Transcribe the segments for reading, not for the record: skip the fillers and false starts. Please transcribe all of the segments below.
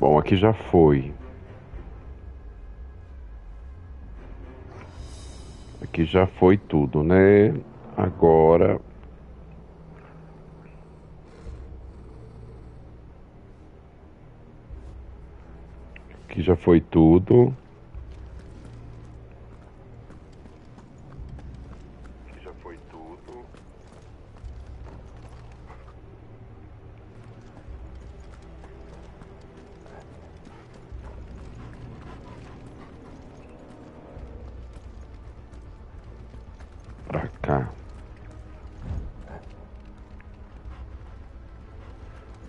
Bom, aqui já foi. Aqui já foi tudo, né? Agora... Aqui já foi tudo. Aqui já foi tudo. Pra cá.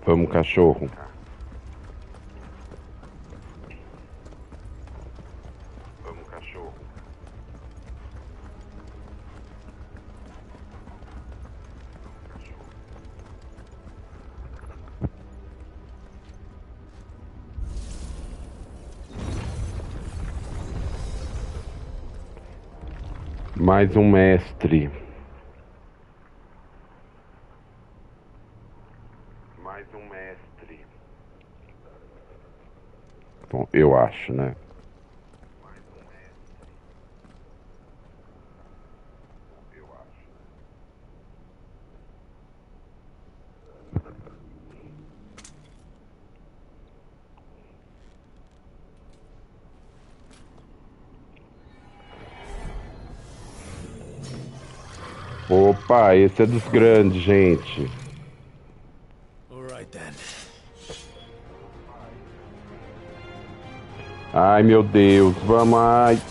Vamos, cachorro. Vamos, cachorro. Mais um mestre. Mais um mestre. Bom, eu acho, né? Mais um mestre. Eu acho. Opa, esse é dos grandes, gente. Ai, meu Deus, vamos, ai.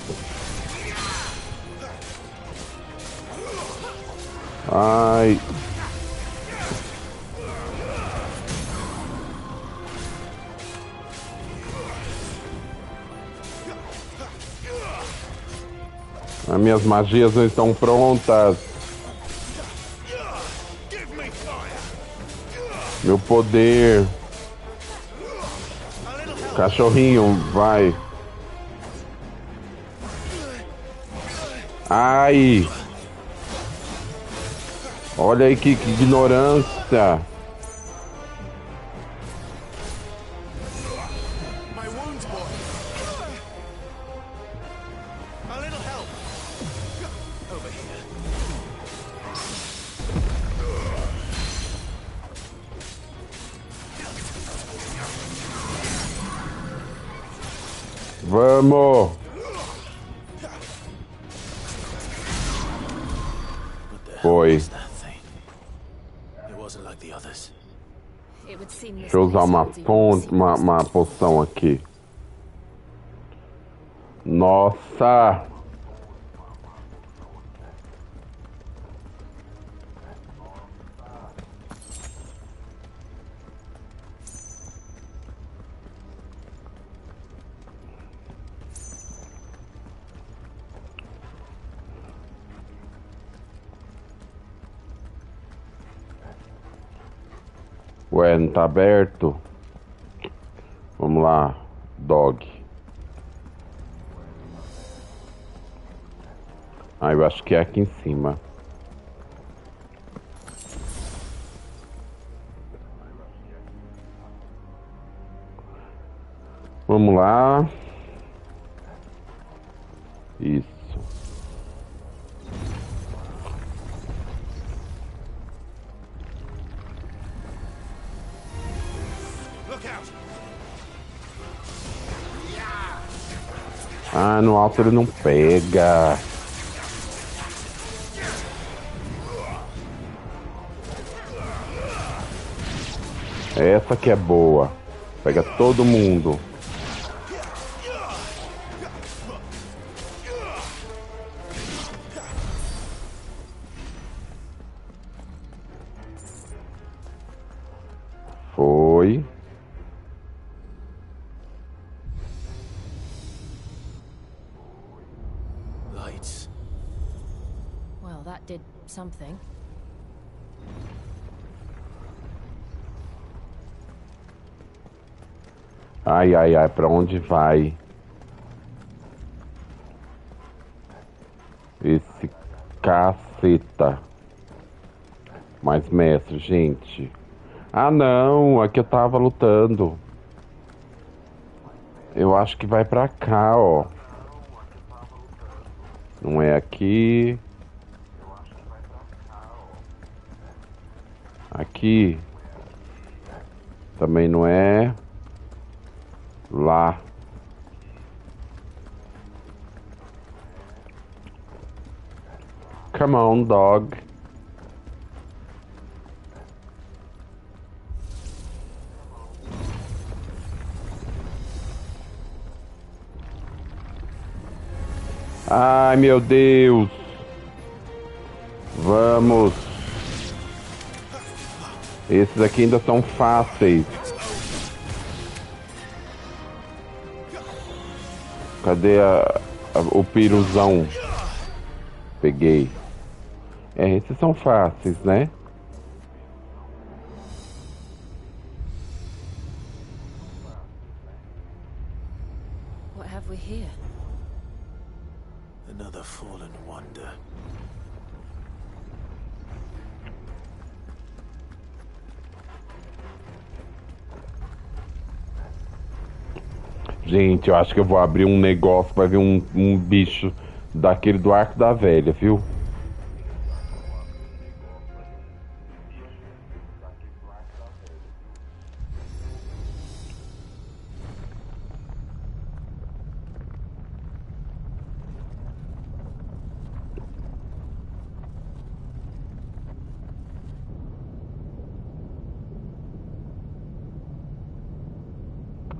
Ai. As minhas magias não estão prontas. Meu poder. Cachorrinho, vai. Ai. Olha aí que ignorância. Vamos. Foi. Deixa eu usar uma fonte, uma poção aqui. Nossa. Ué, não tá aberto? Vamos lá, dog. Ah, eu acho que é aqui em cima. Vamos lá. Isso. Ah, no alto ele não pega. Essa que é boa. Pega todo mundo. Foi. Lights. Well, that did something. Ai, ai, ai, pra onde vai? Esse caceta. Mais mestre, gente. Ah, não, aqui eu tava lutando. Eu acho que vai pra cá, ó. Não é aqui. Aqui. Também não é. Lá. Come on, dog. Ai, meu Deus. Vamos. Esses aqui ainda são fáceis. Cadê o piruzão? Peguei. Esses são fáceis, né? What have we here? Another fallen wonder. Gente, eu acho que eu vou abrir um negócio pra ver um bicho daquele do Arco da Velha, viu?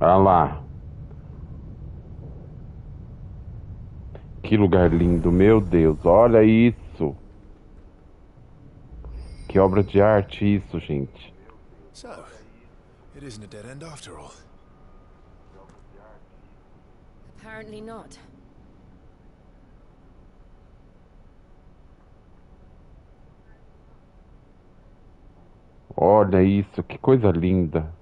Olha lá. Que lugar lindo, meu Deus, olha isso. Que obra de arte isso, gente. So, it isn't a dead end after all. Apparently not. Olha isso, que coisa linda.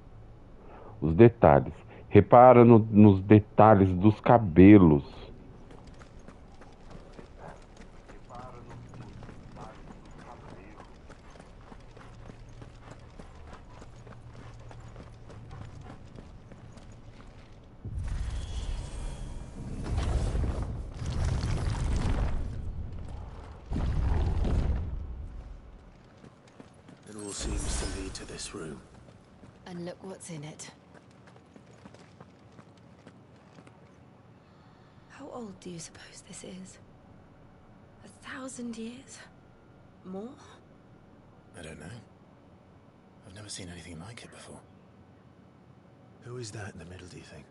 Os detalhes. Repara nos detalhes dos cabelos. It all seems to lead to this room. And look what's in it. How old do you suppose this is? 1,000 years? More? I don't know. I've never seen anything like it before. Who is that in the middle, do you think?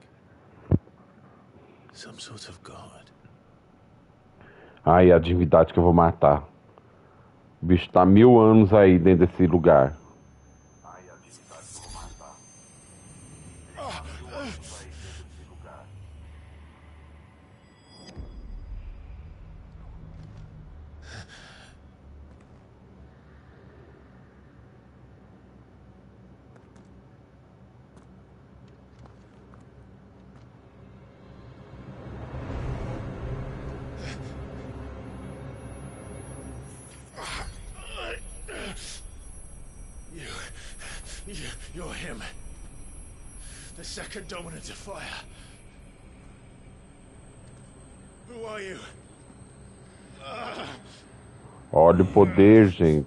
Some sort of god. Ai, a divindade que eu vou matar. O bicho tá 1000 anos aí dentro desse lugar. You're him. The second dominant of fire. Who are you? Olha o poder, gente.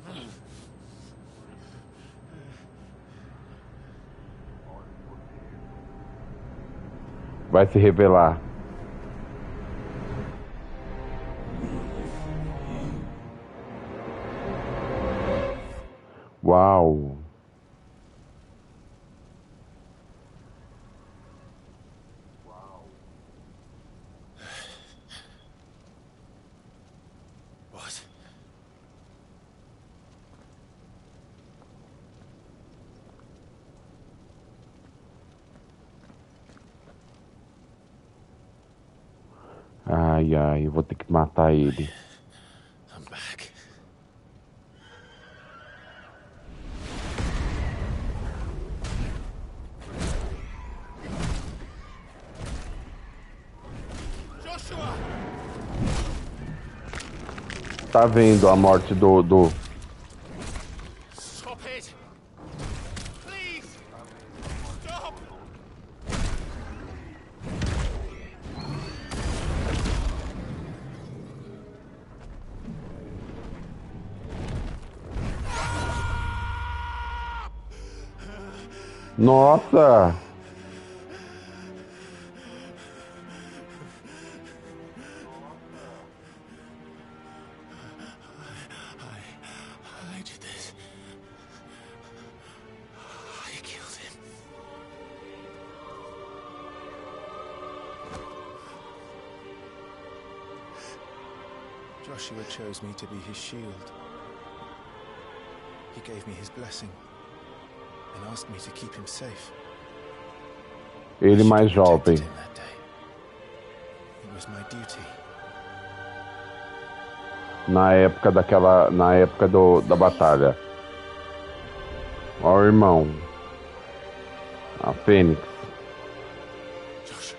Vai se revelar. Uau. What? Ai, ai, eu vou ter que matar ele. I'm back. Joshua! Tá vendo a morte do... Stop it! Please! Stop! Nossa! I did this. I killed him. Joshua chose me to be his shield. He gave me his blessing and asked me to keep him safe. Ele I should mais have protected jovem. him that day. It was my duty. Na época da batalha. Ó, o irmão. A Fênix. Joshua.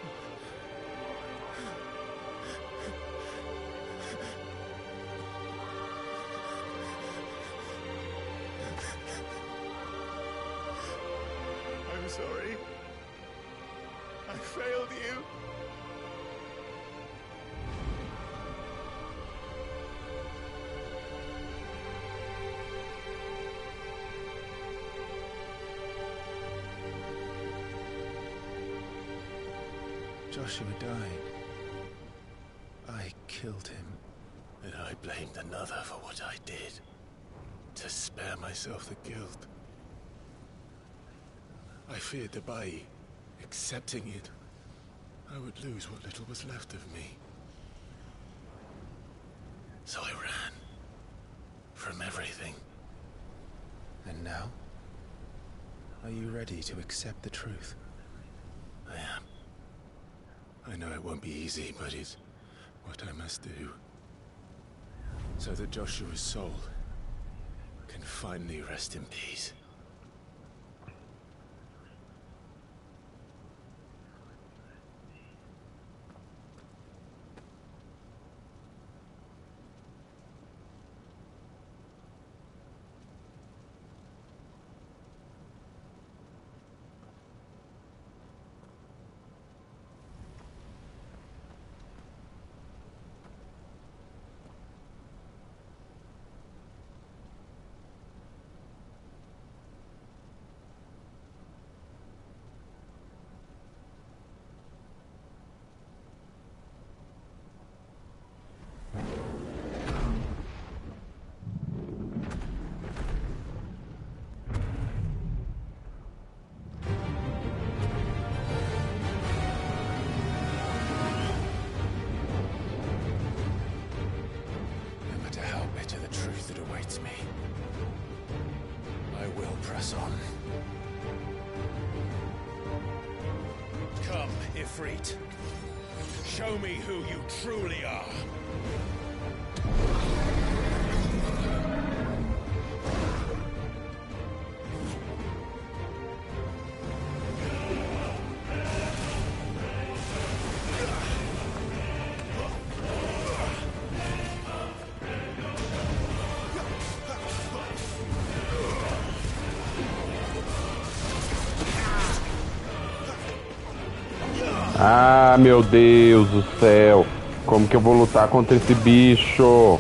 I'm sorry. I failed you. Joshua died. I killed him. And I blamed another for what I did. To spare myself the guilt. I feared that by accepting it, I would lose what little was left of me. So I ran. From everything. And now? Are you ready to accept the truth? I am. I know it won't be easy, but it's what I must do. So that Joshua's soul can finally rest in peace. No matter how bitter the truth that awaits me, I will press on. Come, Ifrit. Show me who you truly are. Ah, meu Deus do céu. Como que eu vou lutar contra esse bicho?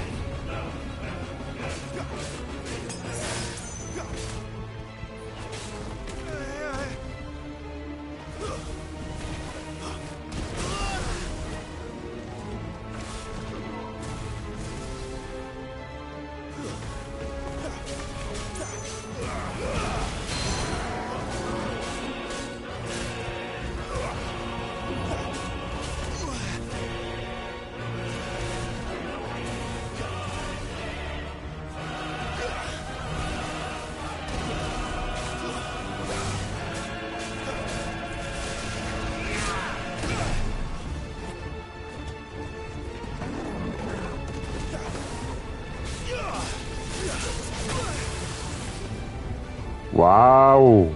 Uau!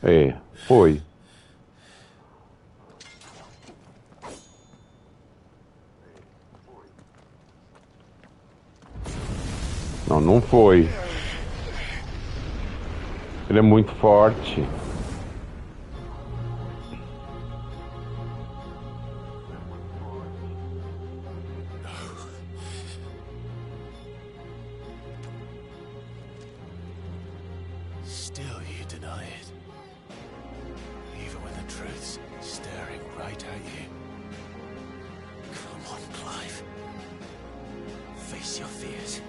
É, foi. Não, não foi. Ele é muito forte. Still you deny it. Even when the truth's staring right at you. Come on, Clive. Face your fears.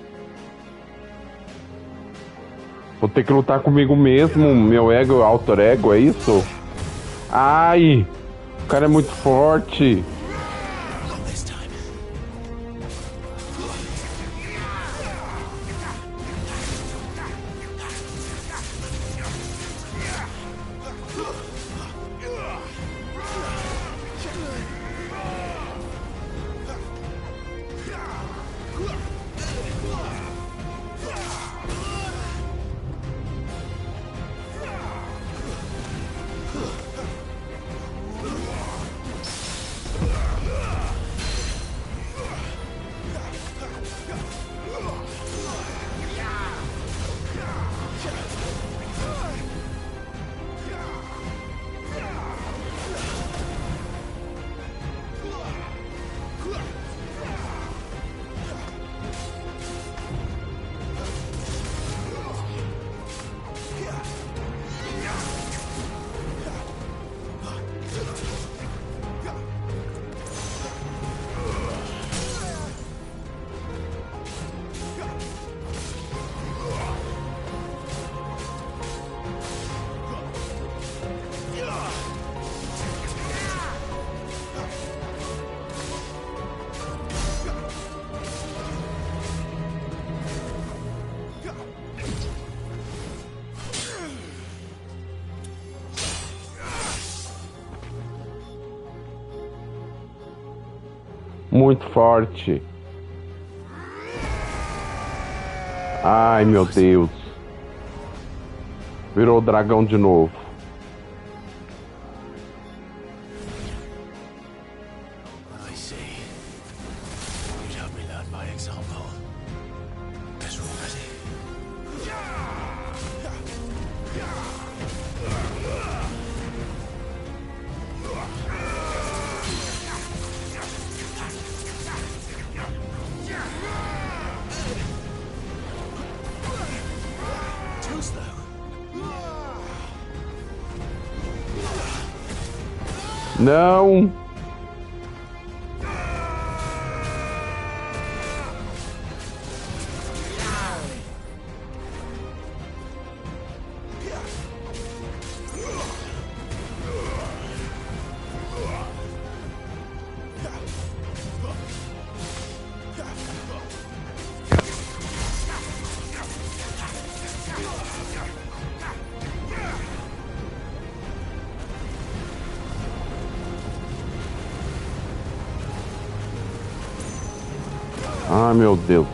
Vou ter que lutar comigo mesmo, meu ego, alter ego, é isso? Ai! O cara é muito forte. Not this time. Muito forte. Ai, meu Deus. Virou o dragão de novo. I see. You'd help me learn by example. Better already. Too slow. Não. Ai, meu Deus.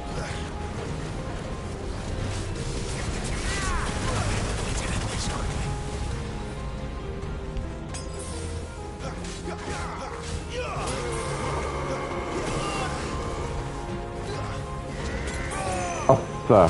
Nossa.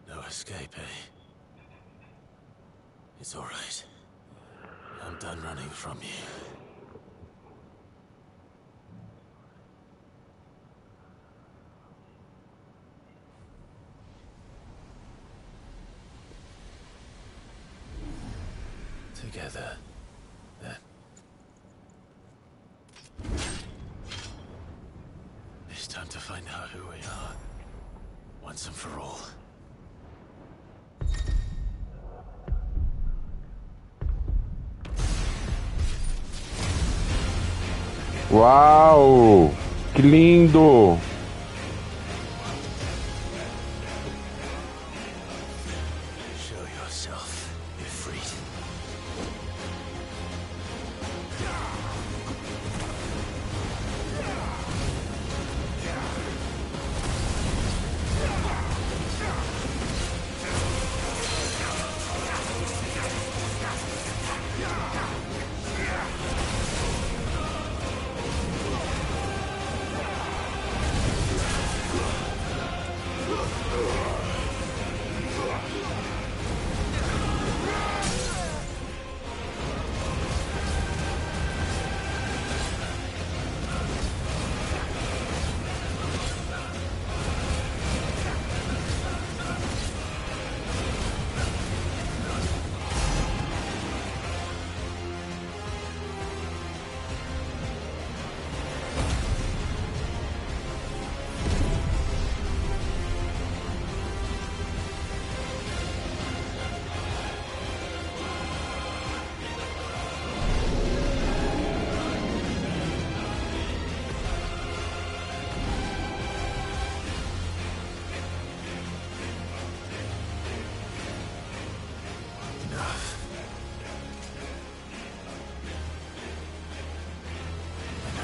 No escape, eh? It's all right. done running from you. Together, then. It's time to find out who we are, once and for all. Uau! Que lindo! Show yourself, Ifrit.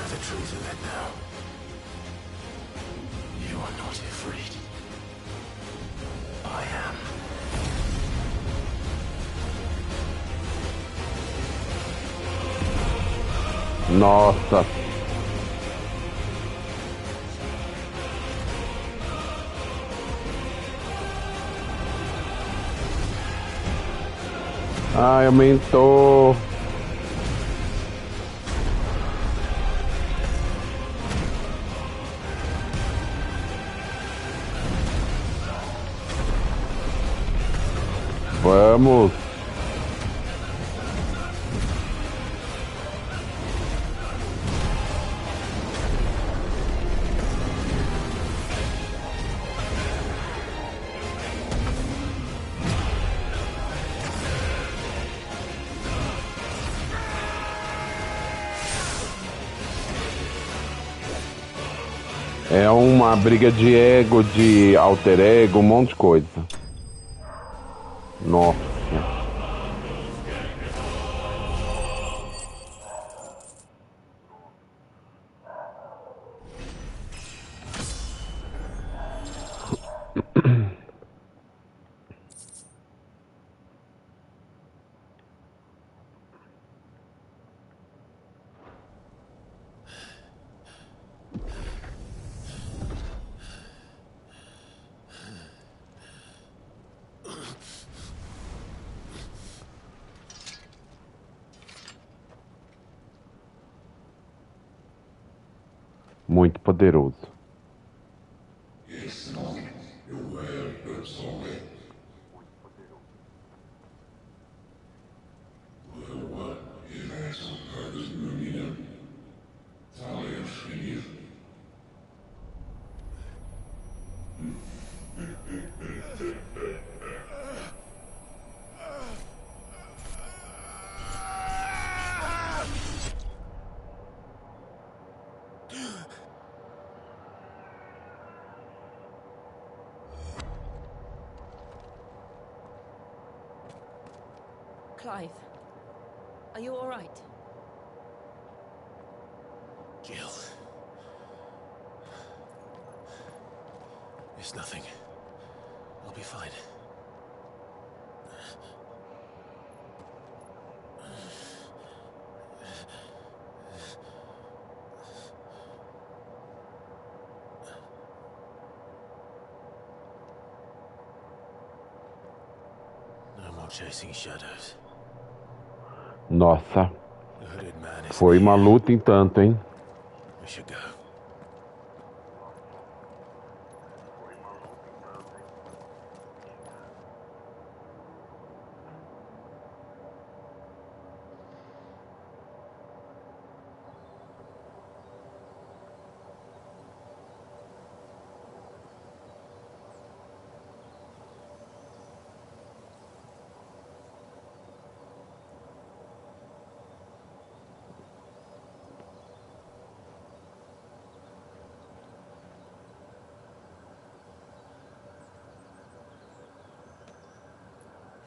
The truth of it now. You are not afraid. I am. Nossa! Ai, aumentou! Vamos! É uma briga de ego, de alter ego, um monte de coisa. Nossa. Muito poderoso. Clive, are you all right? Jill. It's nothing. I'll be fine. No more chasing shadows. Nossa, The hooded man is foi uma near. luta em tanto, hein? We should go.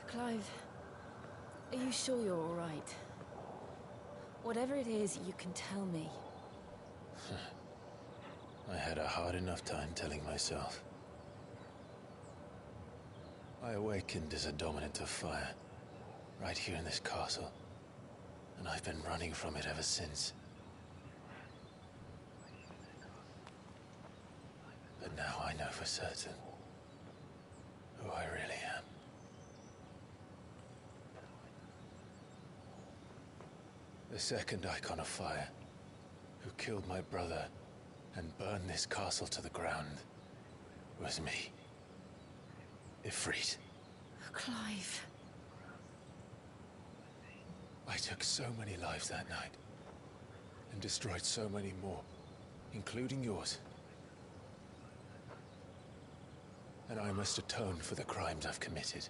Clive, are you sure you're all right? Whatever it is, you can tell me. I had a hard enough time telling myself. I awakened as a dominant of fire, right here in this castle, and I've been running from it ever since. But now I know for certain who I really am. The second icon of fire, who killed my brother and burned this castle to the ground, was me. Ifrit. Clive. I took so many lives that night, and destroyed so many more, including yours. And I must atone for the crimes I've committed.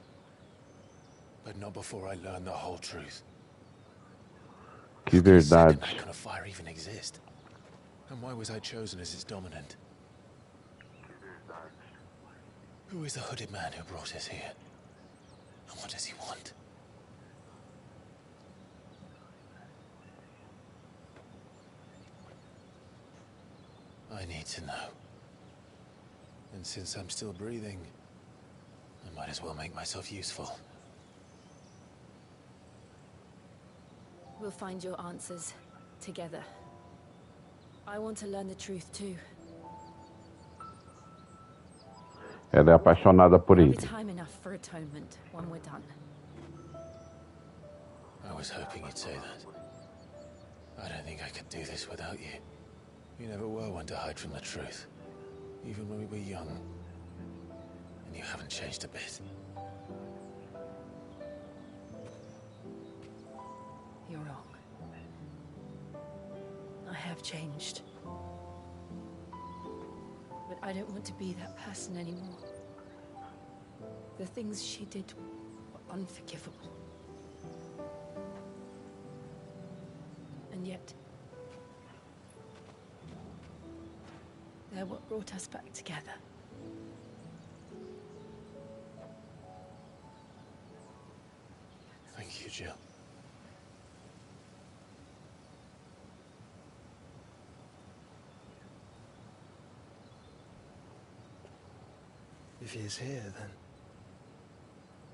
But not before I learn the whole truth. Que How can a second verdade. icon of fire even exist? And why was I chosen as its dominant? Who is the hooded man who brought us here? And what does he want? I need to know. And since I'm still breathing, I might as well make myself useful. We'll find your answers together. I want to learn the truth too. Ela é apaixonada por There'll be ele. time enough for atonement when we're done. I was hoping you'd say that. I don't think I could do this without you. You never were one to hide from the truth, even when we were young. And you haven't changed a bit. You're wrong. I have changed. But I don't want to be that person anymore. The things she did were unforgivable. And yet, they're what brought us back together. Thank you, Jill. If he is here, then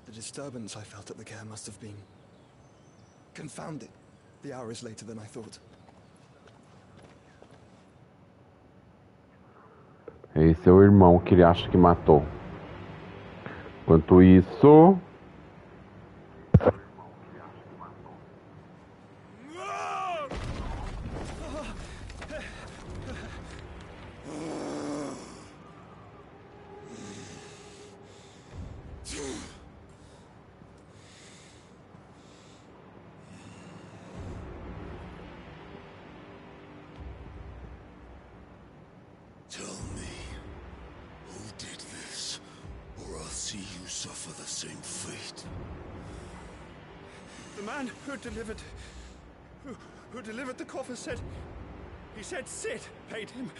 the disturbance I felt at the care must have been confounded. The hour is later than I thought. Esse é o irmão que ele acha que matou. Enquanto isso... Tell me, who did this, or I'll see you suffer the same fate. The man who delivered the coffer said Sid paid him.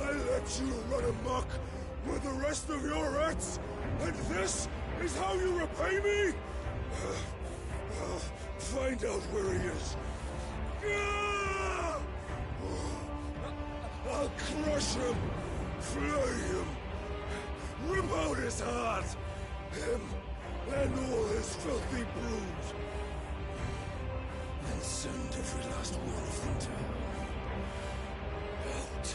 I let you run amok with the rest of your rats, and this is how you repay me? Find out where he is. I'll crush him, flay him, rip out his heart, him and all his filthy brood, and send every last one of them to hell. Out.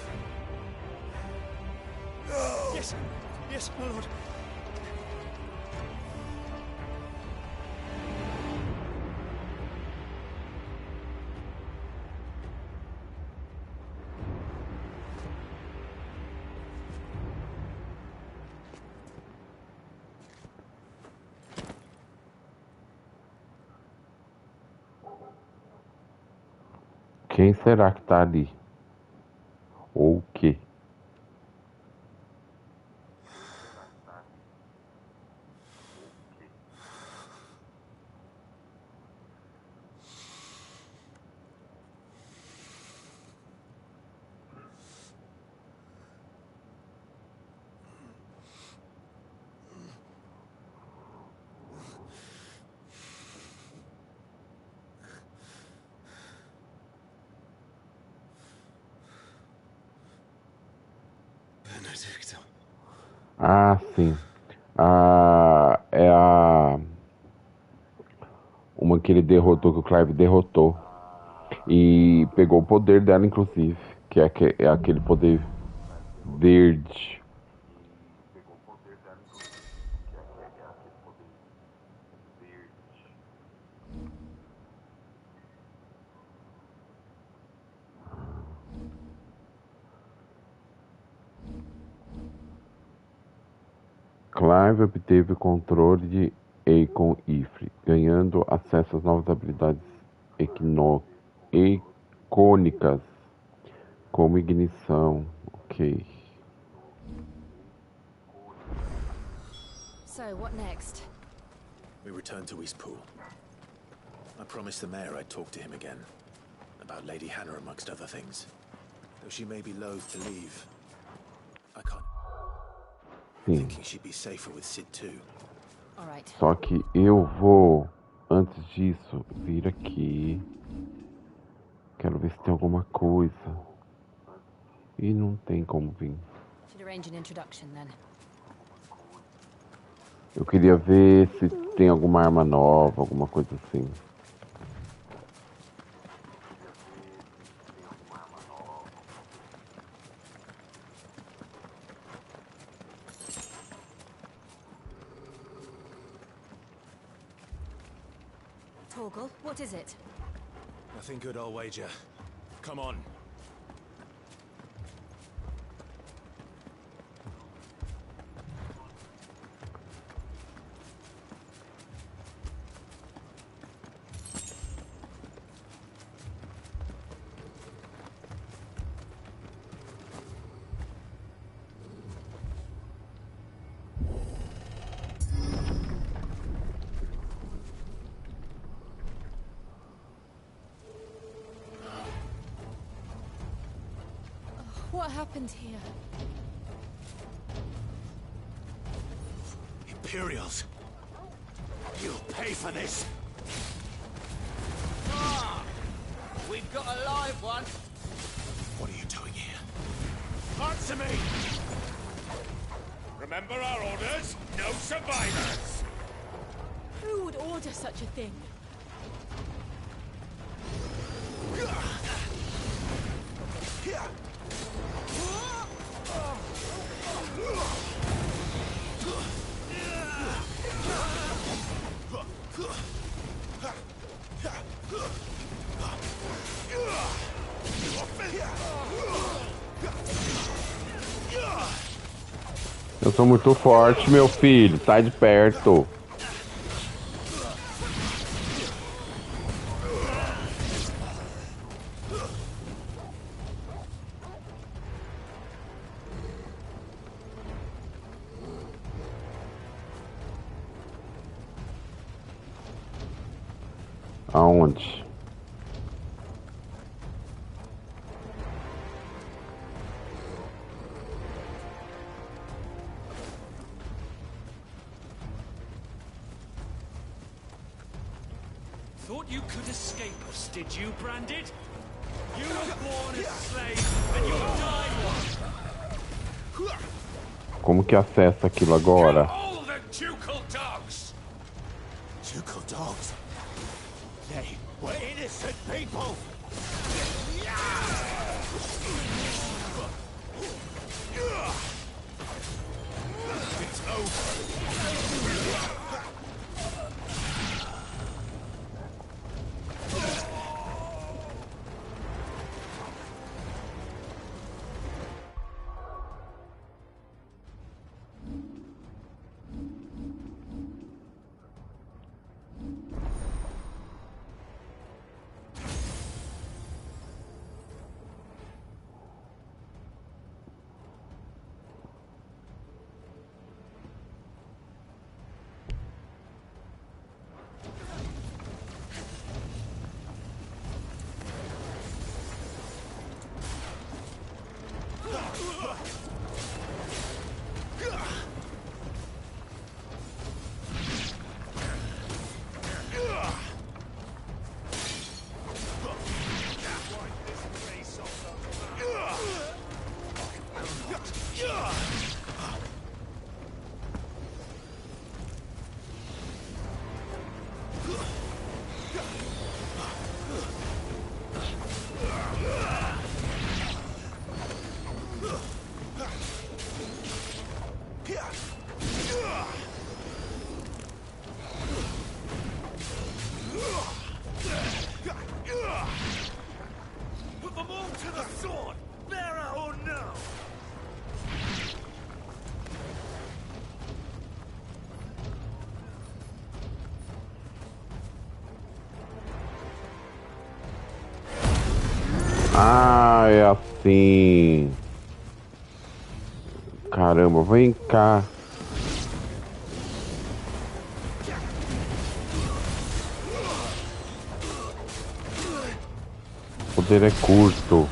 Yes. Yes, my lord. Quem será que tá ali? Ou o quê? Benedicto. Ah, sim. Ah, é a... Uma que ele derrotou, que o Clive derrotou. E pegou o poder dela, inclusive. Que é aquele poder verde. Clive obteve o controle de Aegon Ifrit, ganhando acesso às novas habilidades icônicas, como ignição. Ok. So, what next? We return to Eastpool. I promised the mayor I'd talk to him again. About Lady Hannah, amongst other things. Though she may be loath to leave. I can't... Sim. Thinking she'd be safer with Sid too. All right. Só que eu vou, antes disso, vir aqui. Quero ver se tem alguma coisa. E não tem como vir. Should arrange an introduction then. Eu queria ver se tem alguma arma nova, alguma coisa assim. Torgal, what is it? Nothing good, I'll wager. Come on. What happened here? Imperials! You'll pay for this! We've got a live one. What are you doing here? Answer me! Remember our orders? No survivors! Who would order such a thing? Eu sou muito forte, meu filho. Sai de perto. Aonde? Thought you could escape us, did you, Branded? You were born a slave, and you'll die one. Como que acessa aquilo agora? All the ducal dogs! Ducal dogs! They were innocent people! Ah, é assim. Caramba, vem cá. O poder é curto.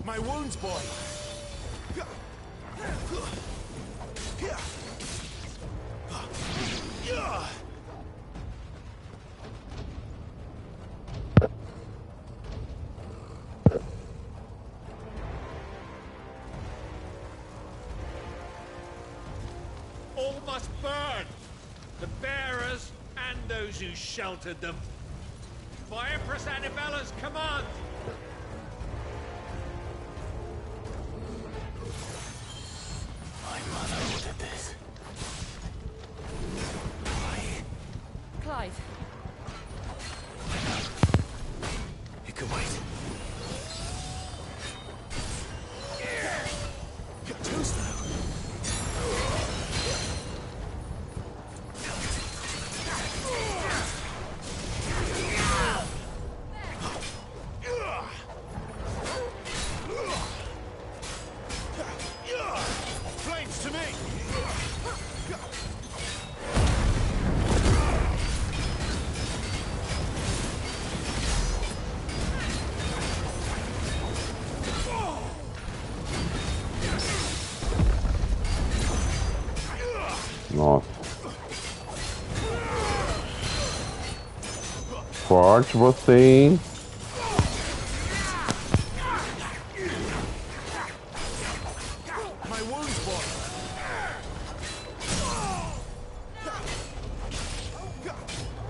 My wounds, boy. All must burn! The bearers and those who sheltered them. By Empress Annabella's command! My mother ordered this. Clive, It can wait. Toast now. Flames to me! Nossa. Forte você, hein? My wounds, boy!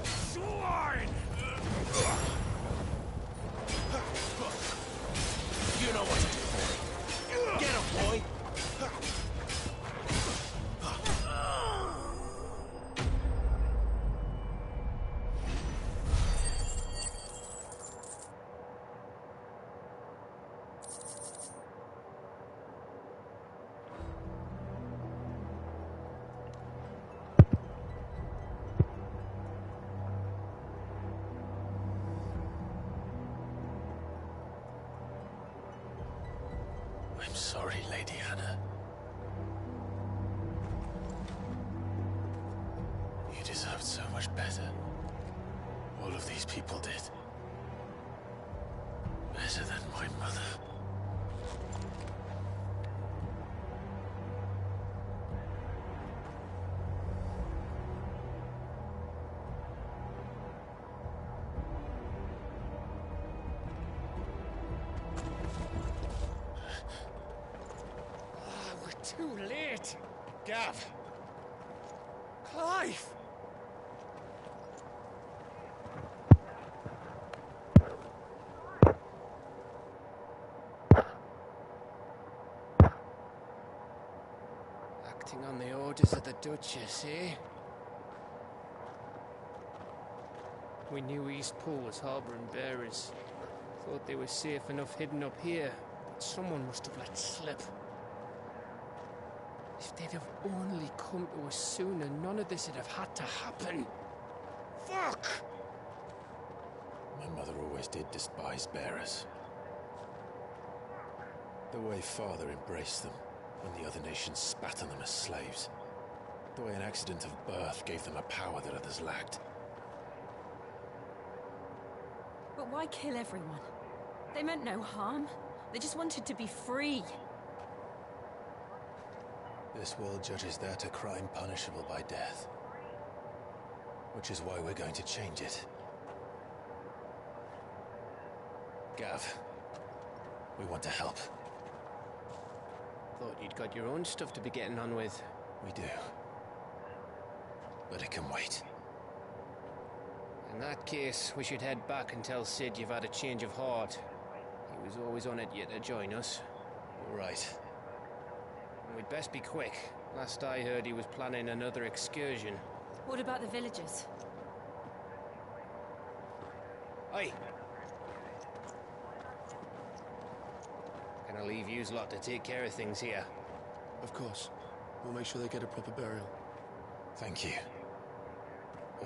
Swine! You know what to do. Get him, boy! I'm sorry, Lady Hannah. You deserved so much better. All of these people did. Better than my mother. We're too late! Gav! Clive! Acting on the orders of the Duchess, eh? We knew Eastpool was harboring bearers. Thought they were safe enough hidden up here, but someone must have let slip. If they'd have only come to us sooner, none of this would have had to happen. Fuck! My mother always did despise bearers. The way Father embraced them when the other nations spat on them as slaves. The way an accident of birth gave them a power that others lacked. but why kill everyone? They meant no harm. They just wanted to be free. This world judges that a crime punishable by death. Which is why we're going to change it. Gav, we want to help. Thought you'd got your own stuff to be getting on with. We do. But it can wait. In that case, we should head back and tell Sid you've had a change of heart. He was always on it yet to join us. Right. And we'd best be quick. Last I heard, he was planning another excursion. What about the villagers? Aye. Can I leave yous lot to take care of things here? Of course. We'll make sure they get a proper burial. Thank you.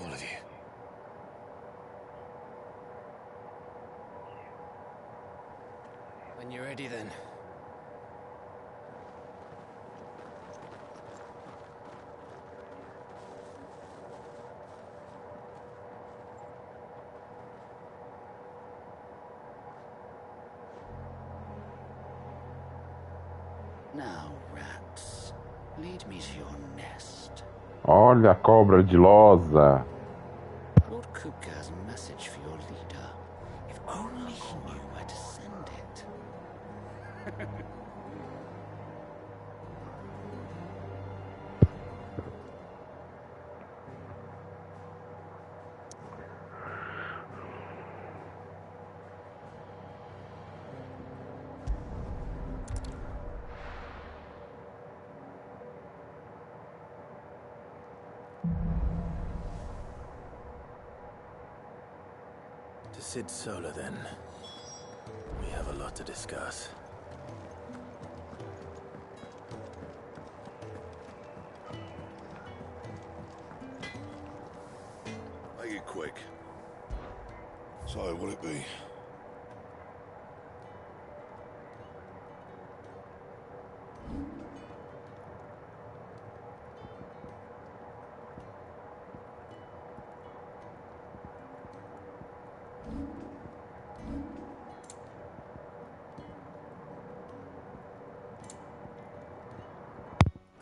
All of you. When you're ready, then. Now, rats, lead me to your nest. Olha a cobra de lousa. Lord Kupka has a message for your leader. If only he knew where to send it. To Sid Solar, then. We have a lot to discuss. Make it quick. So, will it be?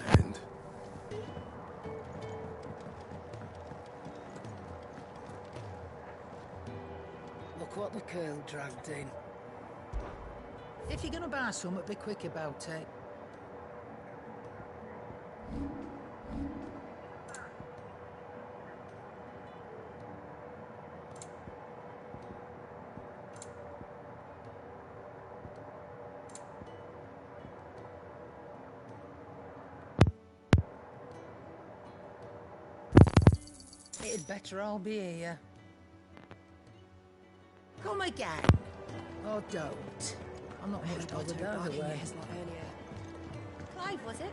And? Look what the curl dragged in. If you're gonna buy something, be quick about it. It'd better all be here. Come again. Or don't. I'm not much bothered either way. Clive, was it?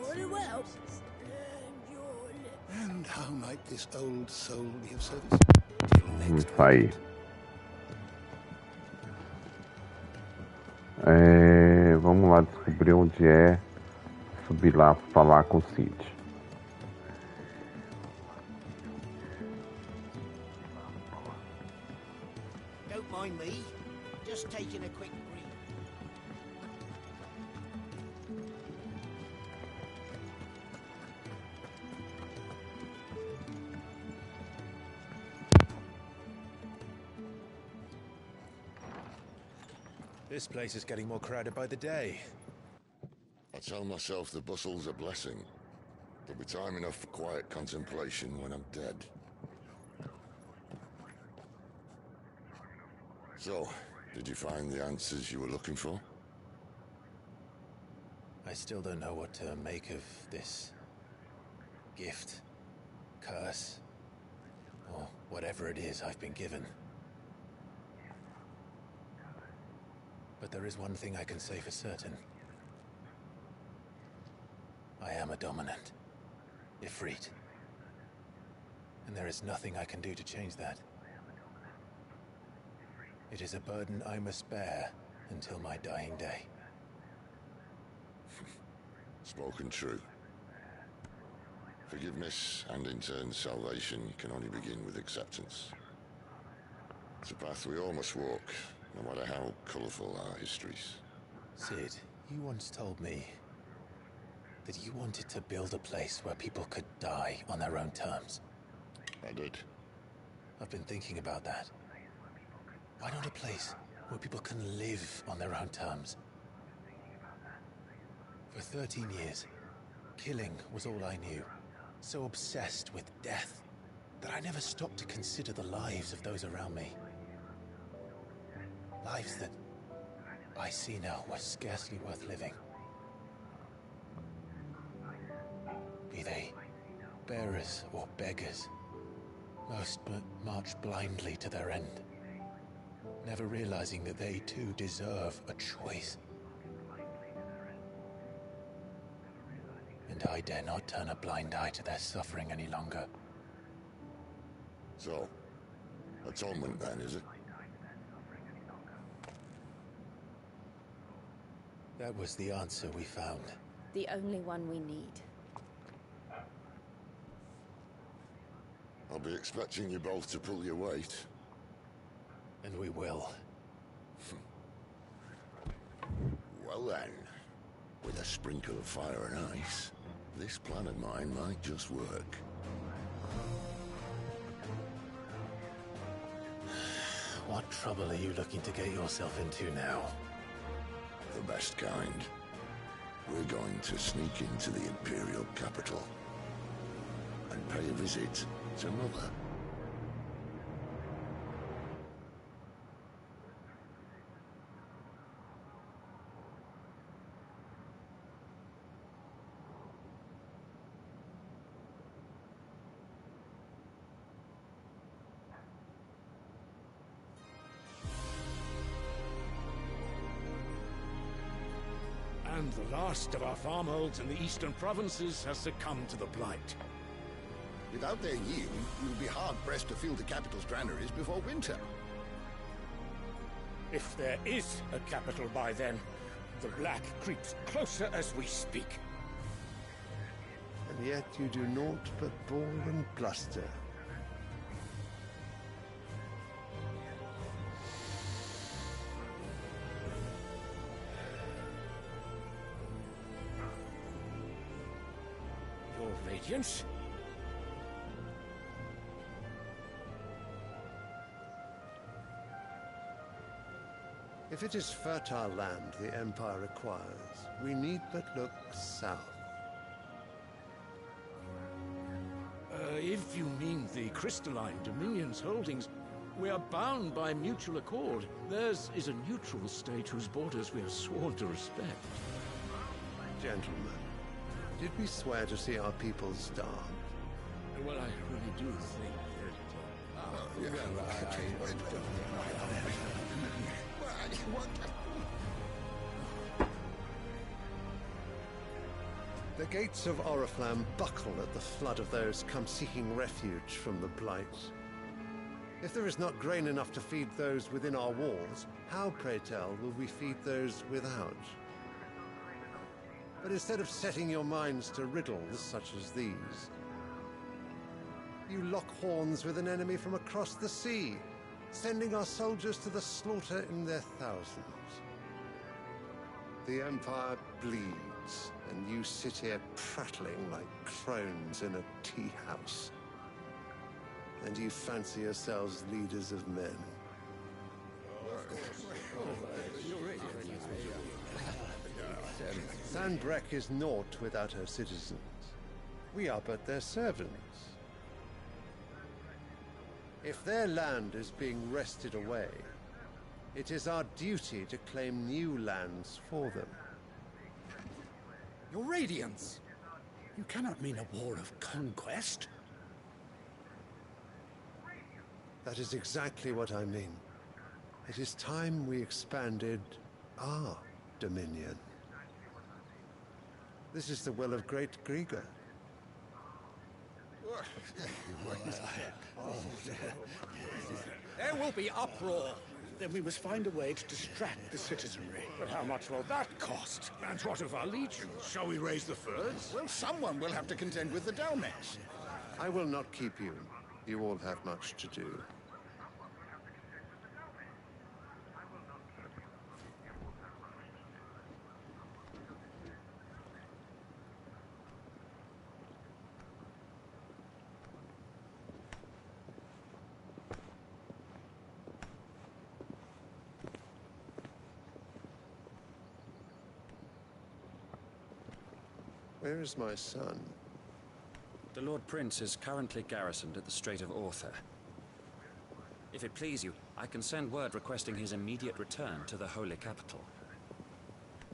Very well. And how might this old soul be of service? Isso aí. Vamos lá descobrir onde é. Subir lá pra falar com o Cid. Don't mind me. Just taking a quick breathe. This place is getting more crowded by the day. I tell myself the bustle's a blessing. There'll be time enough for quiet contemplation when I'm dead. So, did you find the answers you were looking for? I still don't know what to make of this gift, curse, or whatever it is I've been given. But there is one thing I can say for certain. I am a dominant, Ifrit. And there is nothing I can do to change that. It is a burden I must bear until my dying day. Spoken true. Forgiveness and in turn salvation can only begin with acceptance. It's a path we all must walk, no matter how colourful our histories. Sid, you once told me that you wanted to build a place where people could die on their own terms. I did. I've been thinking about that. Why not a place where people can live on their own terms? For 13 years, killing was all I knew. So obsessed with death that I never stopped to consider the lives of those around me. Lives that I see now were scarcely worth living. Be they bearers or beggars, most march blindly to their end, never realizing that they too deserve a choice. And I dare not turn a blind eye to their suffering any longer. So, atonement then, is it? That was the answer we found. The only one we need. I'll be expecting you both to pull your weight. And we will. Well then, with a sprinkle of fire and ice, this plan of mine might just work. What trouble are you looking to get yourself into now? The best kind. We're going to sneak into the Imperial capital and pay a visit to Mother. And the last of our farmholds in the eastern provinces has succumbed to the blight. Without their yield, we'll be hard-pressed to fill the capital's granaries before winter. If there is a capital by then, the black creeps closer as we speak. And yet you do naught but bawl and bluster. Your Radiance? If it is fertile land the Empire requires, we need but look south. If you mean the crystalline Dominion's holdings, we are bound by mutual accord. Theirs is a neutral state whose borders we are sworn to respect. Gentlemen, did we swear to see our people starve? Well, I really do think The gates of Oriflamme buckle at the flood of those come seeking refuge from the blight. If there is not grain enough to feed those within our walls, how, pray tell, will we feed those without? But instead of setting your minds to riddles such as these, you lock horns with an enemy from across the sea, sending our soldiers to the slaughter in their thousands. The Empire bleeds, and you sit here prattling like crones in a tea house. And you fancy yourselves leaders of men. Sanbreque is naught without her citizens. We are but their servants. If their land is being wrested away, it is our duty to claim new lands for them. Your Radiance! You cannot mean a war of conquest. That is exactly what I mean. It is time we expanded our dominion. This is the will of great Grieger. There will be uproar. Then we must find a way to distract the citizenry. But how much will that cost? And what of our legions? Shall we raise the furs? Well, someone will have to contend with the Dalmets. I will not keep you. You all have much to do. Where is my son? The Lord Prince is currently garrisoned at the Strait of Author. If it please you, I can send word requesting his immediate return to the Holy Capital.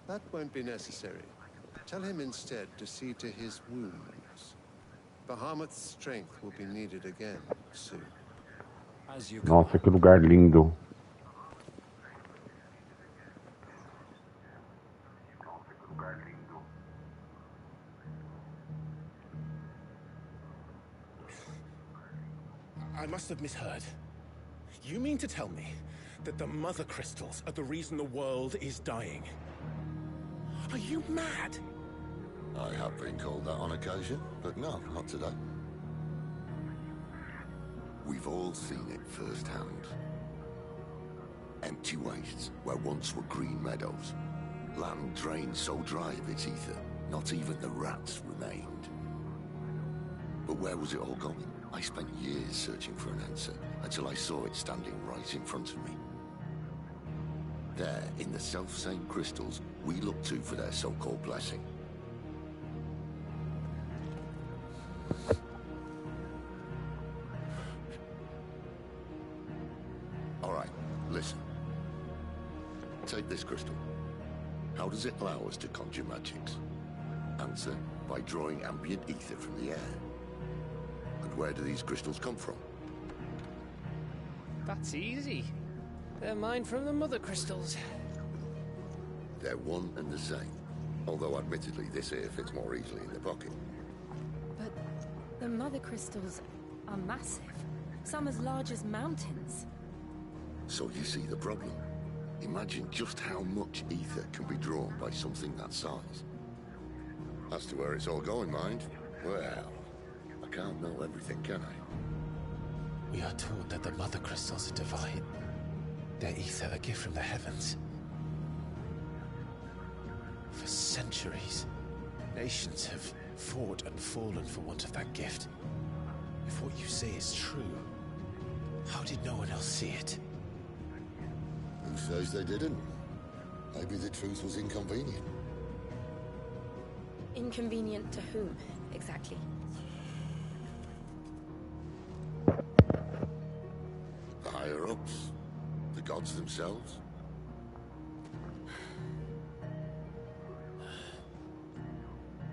That won't be necessary. Tell him instead to see to his wounds. Bahamut's strength will be needed again soon. As you Nossa, que lugar lindo. I must have misheard. You mean to tell me that the mother crystals are the reason the world is dying? Are you mad? I have been called that on occasion, but no, not today. We've all seen it firsthand. Empty wastes where once were green meadows. Land drained so dry of its ether, not even the rats remained. But where was it all going? I spent years searching for an answer, until I saw it standing right in front of me. There, in the self-same crystals we look to for their so-called blessing. Alright, listen. Take this crystal. How does it allow us to conjure magics? Answer, by drawing ambient ether from the air. And where do these crystals come from? That's easy. They're mined from the mother crystals. They're one and the same. Although admittedly this here fits more easily in the pocket. But the mother crystals are massive. Some as large as mountains. So you see the problem. Imagine just how much ether can be drawn by something that size. As to where it's all going, mind, well, I can't know everything, can I? We are taught that the mother crystals are divine. Their ether a gift from the heavens. For centuries, nations have fought and fallen for want of that gift. If what you say is true, how did no one else see it? Who says they didn't? Maybe the truth was inconvenient. Inconvenient to whom, exactly? The higher-ups? The gods themselves?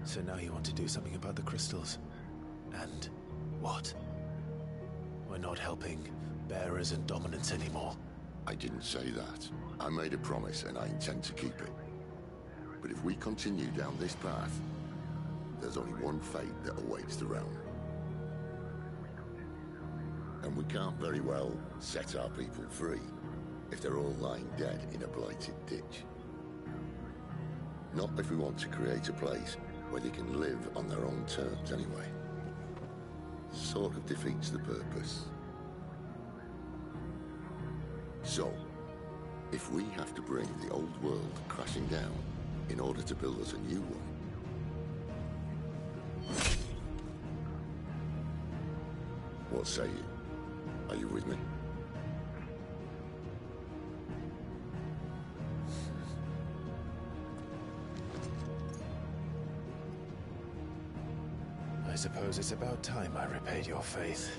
So now you want to do something about the crystals. And what? We're not helping bearers and dominants anymore. I didn't say that. I made a promise and I intend to keep it. But if we continue down this path, there's only one fate that awaits the realm. And we can't very well set our people free if they're all lying dead in a blighted ditch. Not if we want to create a place where they can live on their own terms anyway. Sort of defeats the purpose. So, if we have to bring the old world crashing down in order to build us a new one, what say you? Are you with me? I suppose it's about time I repaid your faith.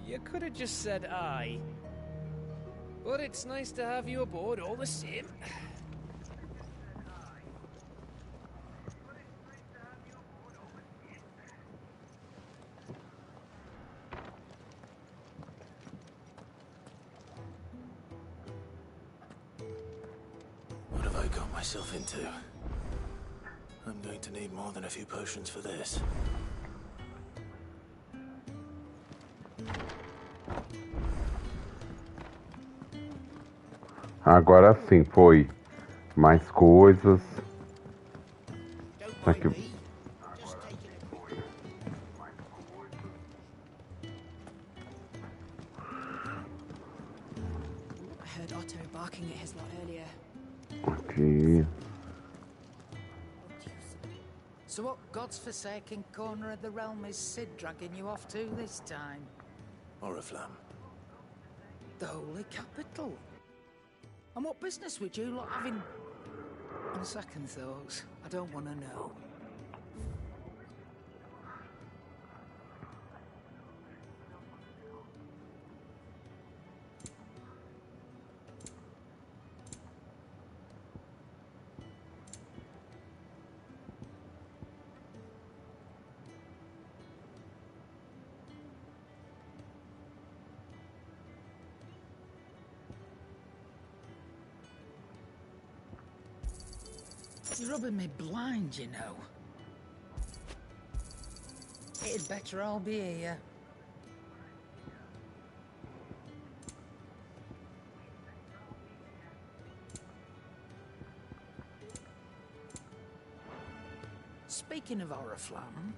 You could have just said aye. But it's nice to have you aboard all the same. What have I got myself into? I'm going to need more than a few potions for this. Agora sim, foi. Mais coisas. Aqui. I heard Otto barking at his lot earlier. Aqui. So what God's forsaken corner of the realm is Sid dragging you off to this time? Oriflamme. The Holy Capital. And what business would you lot having? On second thoughts, I don't want to know. It's rubbing me blind, you know. It'd better all be here. Speaking of Oriflamme,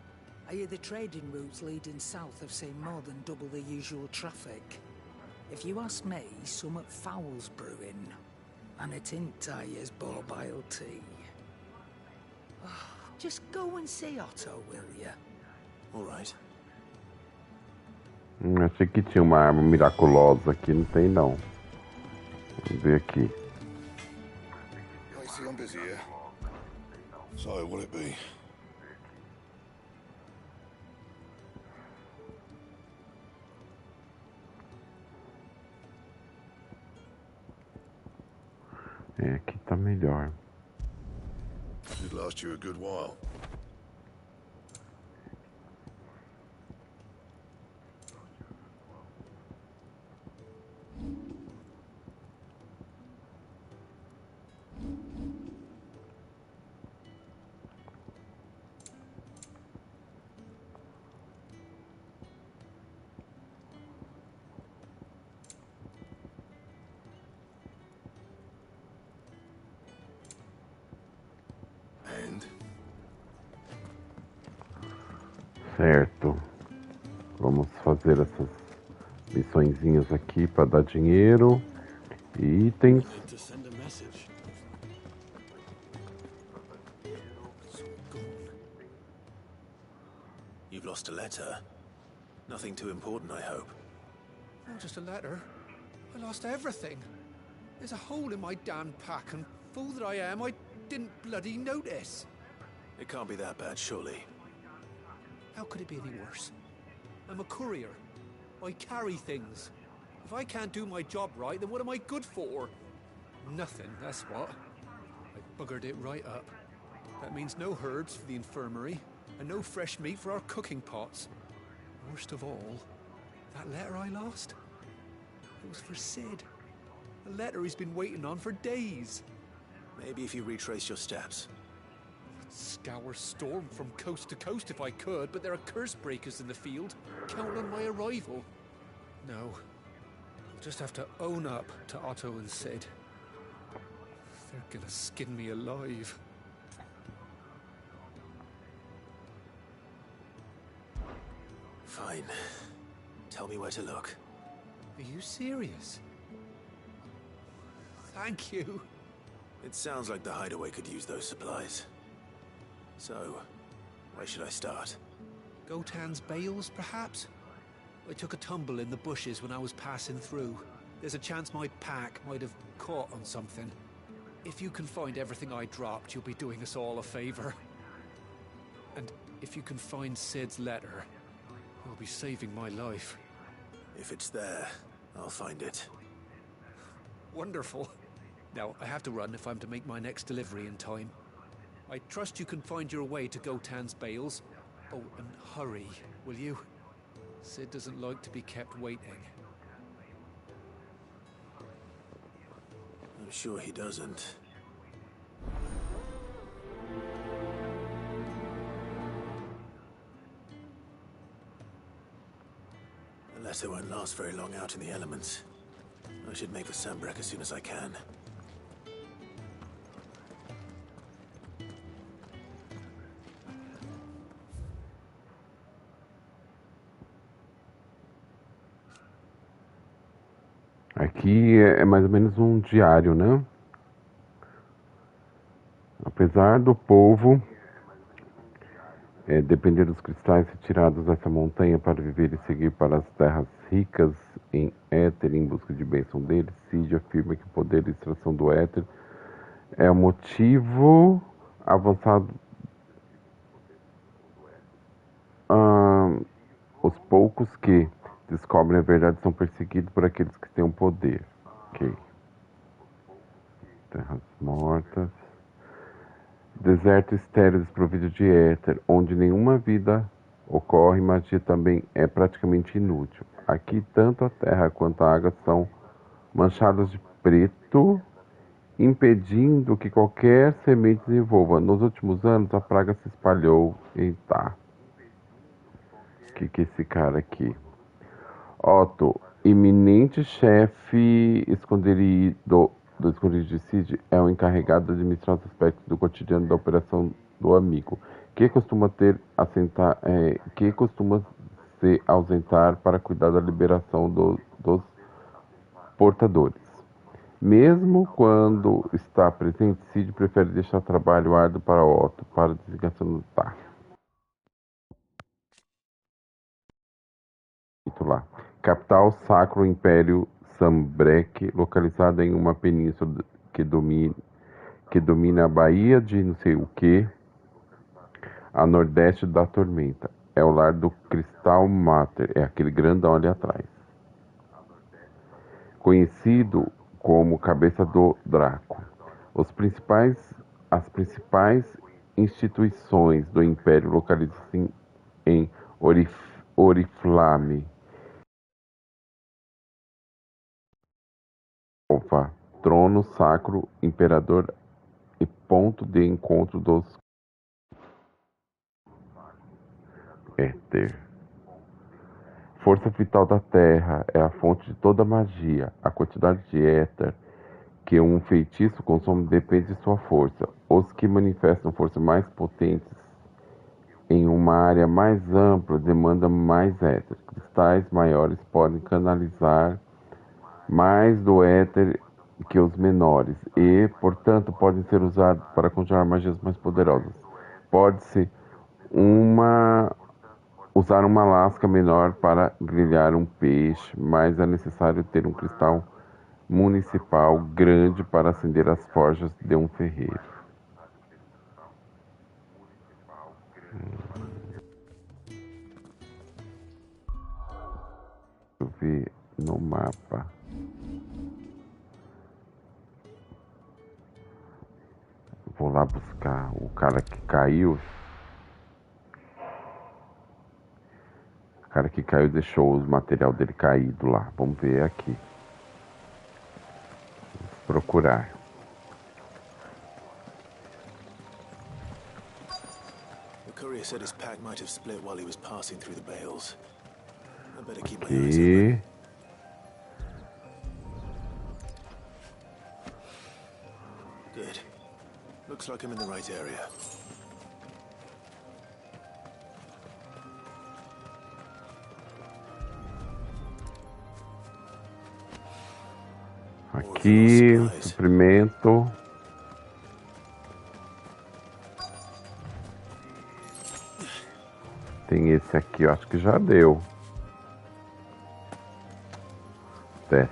I hear the trading routes leading south have seen more than double the usual traffic. If you ask me, somewhat foul's brewing. And it ain't Tyre's borbile tea. Just go and see Otto, will you? All right. Achei que tinha uma arma miraculosa aqui, não tem não. Vamos ver aqui. I see I'm busy here. So, will it be? É, aqui tá melhor. Should last you a good while. Certo. Vamos fazer essas missõezinhas aqui para dar dinheiro e itens. You've lost a letter. Nothing too important, I hope. Not just a letter. I lost everything. There's a hole in my damn pack, and fool that I am, I didn't bloody notice. It can't be that bad, surely. How could it be any worse? I'm a courier. I carry things. If I can't do my job right, then what am I good for? Nothing, that's what. I buggered it right up. That means no herbs for the infirmary, and no fresh meat for our cooking pots. Worst of all, that letter I lost? It was for Sid. A letter he's been waiting on for days. Maybe if you retrace your steps. I'd scour Storm from coast to coast if I could, but there are curse breakers in the field, counting on my arrival. No. I'll just have to own up to Otto and Sid. They're gonna skin me alive. Fine. Tell me where to look. Are you serious? Thank you. It sounds like the hideaway could use those supplies. So, where should I start? Gotan's bales, perhaps? I took a tumble in the bushes when I was passing through. There's a chance my pack might have caught on something. If you can find everything I dropped, you'll be doing us all a favor. And if you can find Sid's letter, you'll be saving my life. If it's there, I'll find it. Wonderful. Now, I have to run if I'm to make my next delivery in time. I trust you can find your way to Gotan's bales. Oh, and hurry, will you? Sid doesn't like to be kept waiting. I'm sure he doesn't. The letter won't last very long out in the elements. I should make for Sambrek as soon as I can. Aqui é mais ou menos um diário, né? Apesar do povo depender dos cristais retirados dessa montanha para viver e seguir para as terras ricas em éter em busca de bênção deles, Cid afirma que o poder de extração do éter é o motivo avançado. Os poucos que descobrem a verdade são perseguidos por aqueles que têm o poder. Ok. Terras mortas. Deserto estéril desprovido de éter, onde nenhuma vida ocorre, magia também é praticamente inútil. Aqui, tanto a terra quanto a água são manchadas de preto, impedindo que qualquer semente desenvolva. Nos últimos anos, a praga se espalhou em Tá. que é esse cara aqui? Otto, eminente chefe do esconderijo de Sid, é o encarregado de administrar os aspectos do cotidiano da operação do amigo, que costuma se ausentar para cuidar da liberação dos portadores. Mesmo quando está presente, Sid prefere deixar trabalho árduo para Otto, para desgastar. Lá. Capital Sacro Império Sambrek, localizada em uma península que domina a Baía de não sei o que, a nordeste da Tormenta. É o lar do Cristal Mater, é aquele grandão ali atrás. Conhecido como Cabeça do Draco. As principais instituições do Império localizam-se em Oriflame, trono sacro, imperador e ponto de encontro dos éter. Força vital da Terra é a fonte de toda magia. A quantidade de éter que um feitiço consome depende de sua força. Os que manifestam forças mais potentes em uma área mais ampla demandam mais éter. Cristais maiores podem canalizar mais do éter que os menores e, portanto, podem ser usados para conjurar magias mais poderosas. Pode-se usar uma lasca menor para grelhar um peixe, mas é necessário ter um cristal municipal grande para acender as forjas de um ferreiro. Deixa eu ver no mapa. Vou lá buscar o cara que caiu. O cara que caiu deixou o material dele caído lá. Vamos ver aqui. Vamos procurar. The courier said his pack might have split while he was passing through the bales. I better keep my eyes Aqui. open. Good. Looks like I'm in the right area. Aqui, suprimento. Tem esse aqui, eu acho que já deu. Desce.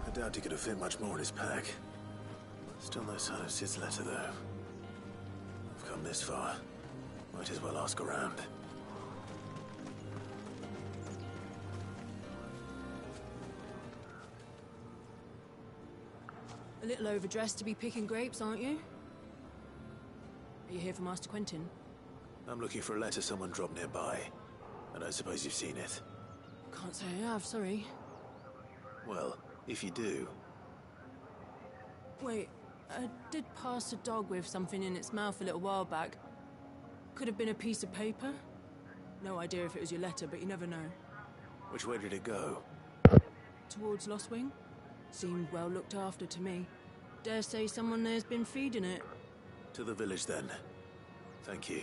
I doubt he could have fit much more in his pack. Still no sign of Sid's letter, though. I've come this far. Might as well ask around. A little overdressed to be picking grapes, aren't you? Are you here for Master Quentin? I'm looking for a letter someone dropped nearby. I don't suppose you've seen it. Can't say I have, sorry. Well, if you do... Wait, I did pass a dog with something in its mouth a little while back. Could have been a piece of paper. No idea if it was your letter, but you never know. Which way did it go? Towards Lost Wing? Seemed well looked after to me. Dare say someone there's been feeding it. To the village, then. Thank you.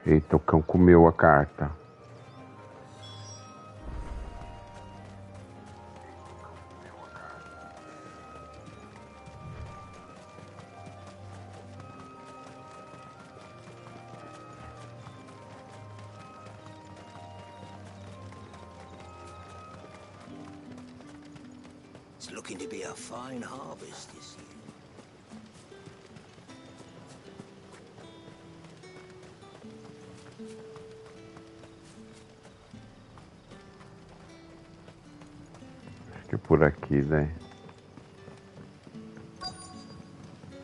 Eita, o cão comeu a carta. It's looking to be a fine harvest this year. Acho que é por aqui, né?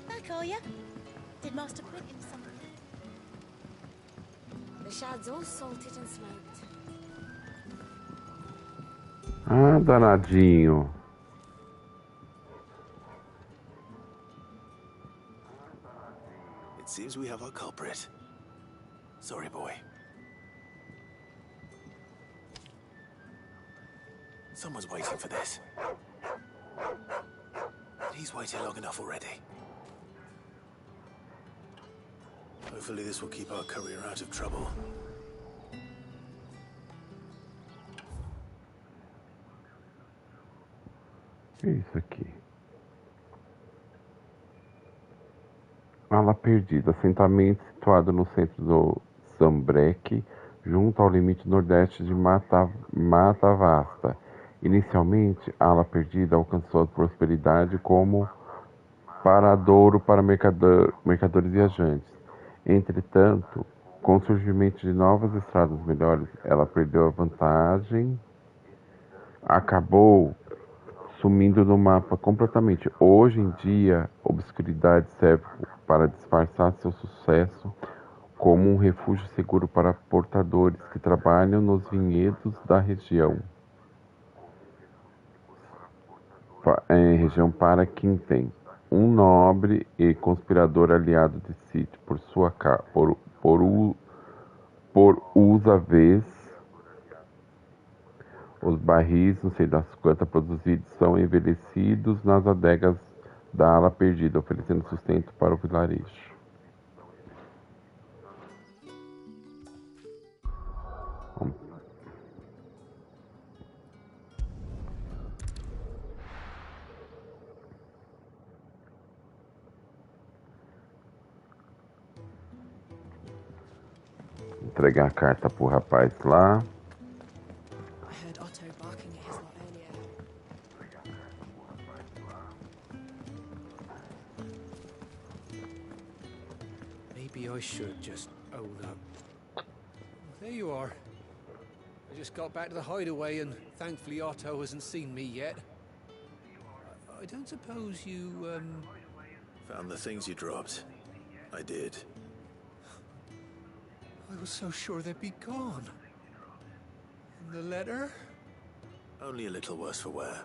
Back, are you? Did Master bring him something? The shad's all salted and smoked. Ah, danadinho. It seems we have our culprit. Sorry, boy. Someone's waiting for this. He's waited long enough already. Hopefully this will keep our courier out of trouble. Que é isso aqui? Ala Perdida, assentamento situado no centro do Zambrek, junto ao limite nordeste de Mata Vasta. Inicialmente, a Ala Perdida alcançou a prosperidade como paradouro para mercadores viajantes. Entretanto, com o surgimento de novas estradas melhores, ela perdeu a vantagem, acabou sumindo do mapa completamente. Hoje em dia, obscuridade serve para disfarçar seu sucesso como um refúgio seguro para portadores que trabalham nos vinhedos da região. Região para Quinten, um nobre e conspirador aliado de Cid, por usa vez. Os barris, não sei das quantas, produzidos são envelhecidos nas adegas da Ala Perdida, oferecendo sustento para o vilarejo. Entregar a carta pro rapaz lá. Maybe I should just own up. There you are. I just got back to the hideaway and thankfully Otto hasn't seen me yet. I don't suppose you, Found the things you dropped. I did. I was so sure they'd be gone. And the letter? Only a little worse for wear.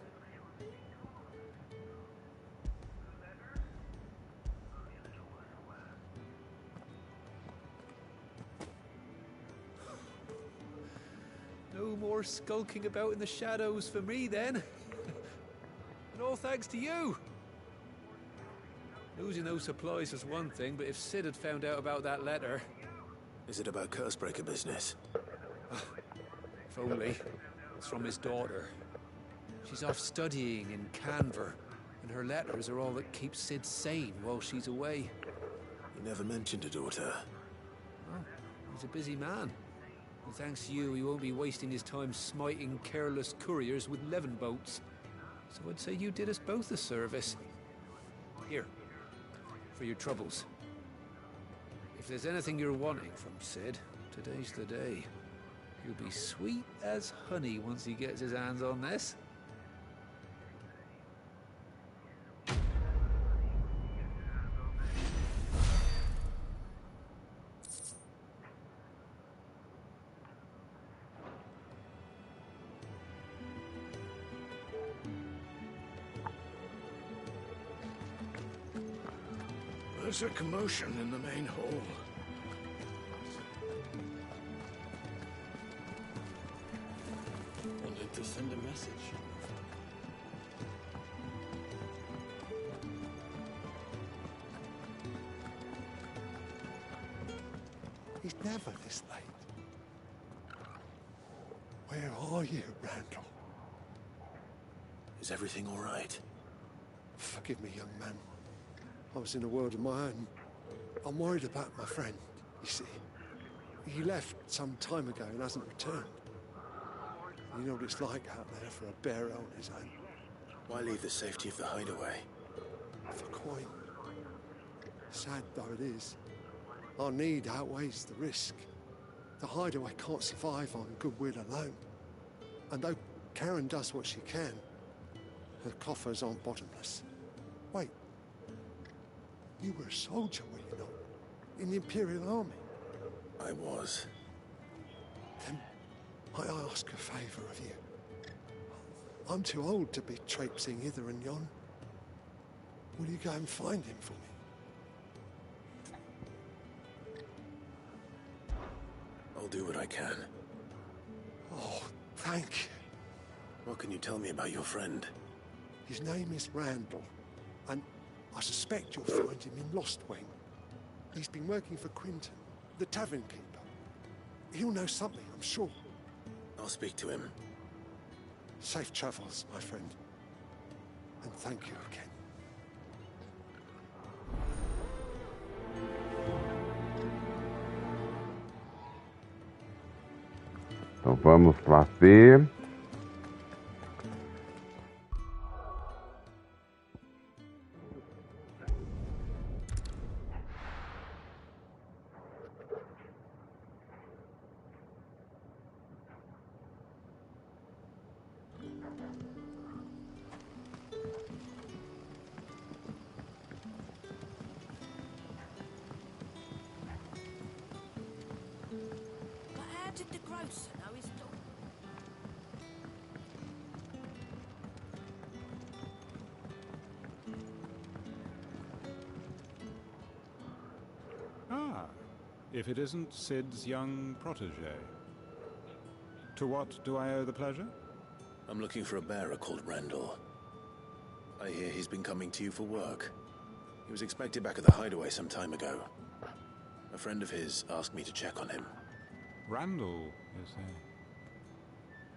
No more skulking about in the shadows for me, then. And all thanks to you. Losing those supplies was one thing, but if Cid had found out about that letter... Is it about Cursebreaker business? If only. It's from his daughter. She's off studying in Canver, and her letters are all that keeps Cid sane while she's away. He never mentioned a daughter. Oh, he's a busy man. And thanks to you, he won't be wasting his time smiting careless couriers with levin boats. So I'd say you did us both a service. Here, for your troubles. If there's anything you're wanting from Cid, today's the day. He'll be sweet as honey once he gets his hands on this. There's a commotion in the main hall. Wanted to send a message. He's never this late. Where are you, Randall? Is everything all right? Forgive me, young man. I was in a world of my own. I'm worried about my friend, you see. He left some time ago and hasn't returned. You know what it's like out there for a bearer on his own. Why leave the safety of the hideaway? For coin. Sad though it is, our need outweighs the risk. The hideaway can't survive on goodwill alone. And though Karen does what she can, her coffers aren't bottomless. Wait. You were a soldier, were you not? In the Imperial Army? I was. Then I ask a favour of you. I'm too old to be traipsing hither and yon. Will you go and find him for me? I'll do what I can. Oh, thank you. What can you tell me about your friend? His name is Randall, and I suspect you'll find him in Lostwing. He's been working for Quinton, the tavern keeper. He'll know something, I'm sure. I'll speak to him. Safe travels, my friend. And thank you again. Então vamos lá ver. But how did the grocer know his dog? Ah, if it isn't Sid's young protege. To what do I owe the pleasure? I'm looking for a bearer called Randall. I hear he's been coming to you for work. He was expected back at the hideaway some time ago. A friend of his asked me to check on him. Randall, you say?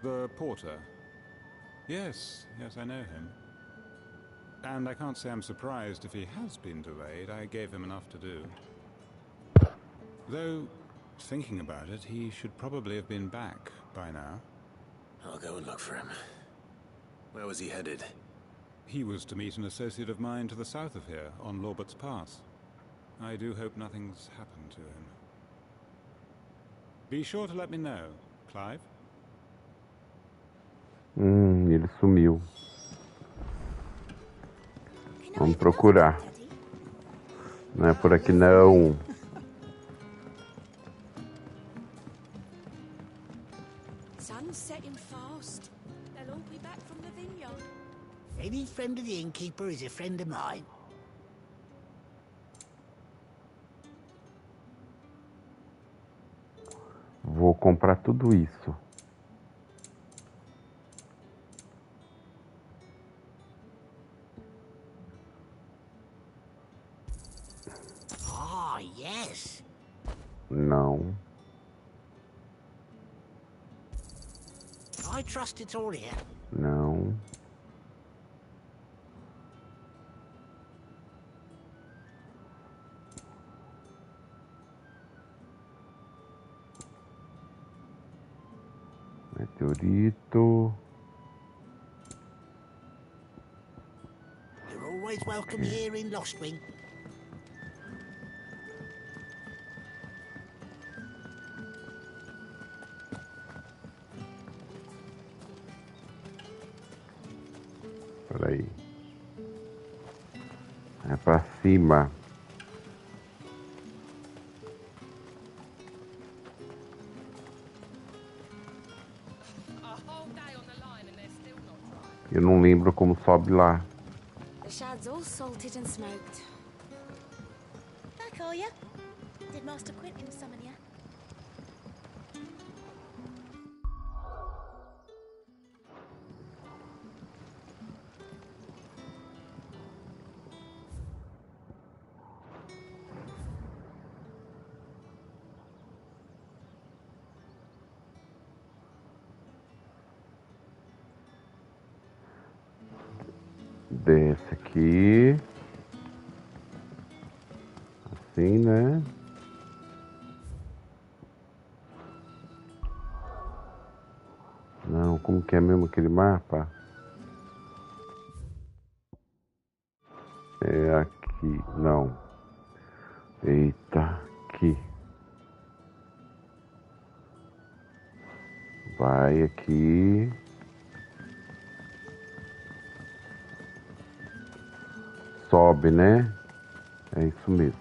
The porter? Yes, I know him. And I can't say I'm surprised if he has been delayed. I gave him enough to do. Though, thinking about it, he should probably have been back by now. I'll go and look for him. Where was he headed? He was to meet an associate of mine to the south of here, on Lorbert's Pass. I do hope nothing's happened to him. Be sure to let me know, Clive. Ele sumiu. Vamos procurar. Não é por aqui não. Sun's setting fast. They'll all be back from the vineyard. Any friend of the innkeeper is a friend of mine. Vou comprar tudo isso. Ah, yes. Não. I trust it's all here. Não. Meteorito. You're always welcome here in Lostwing. Peraí. É pra cima. Eu não lembro como sobe lá. The shad's all salted and smoked. Back, are ya? Did Master Quinton summon ya? Desce aqui. Assim, né? Não, como que é mesmo aquele mapa? É aqui, não. Eita, aqui. Vai aqui. Sobe, né? É isso mesmo.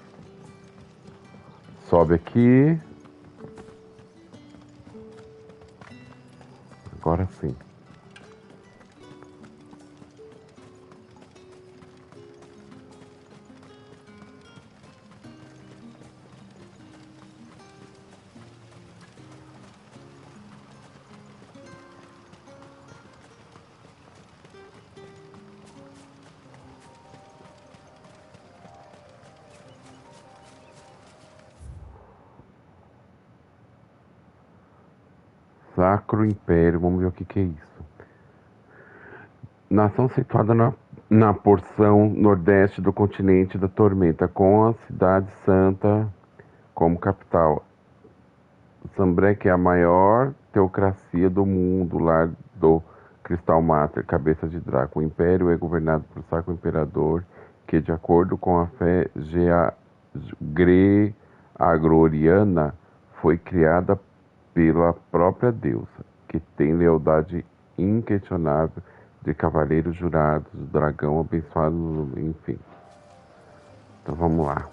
Sobe aqui. Agora sim. Sacro Império, vamos ver o que é isso. Nação situada na porção nordeste do continente da Tormenta, com a cidade santa como capital. Sambrek é a maior teocracia do mundo, lar do Cristal Mater, cabeça de Draco. O império é governado por Sacro Imperador, que, de acordo com a fé gregoriana, foi criada pela própria deusa, que tem lealdade inquestionável de cavaleiros jurados, dragão abençoado, enfim. Então vamos lá.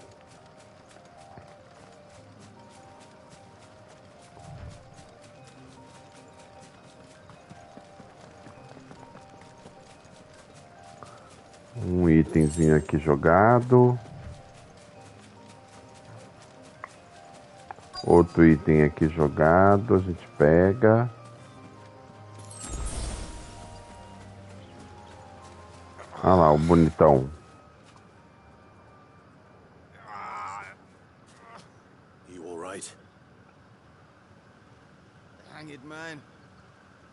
Um itemzinho aqui jogado. Outro item aqui jogado, a gente pega. Olha lá, o bonitão. You all right? Hanged man.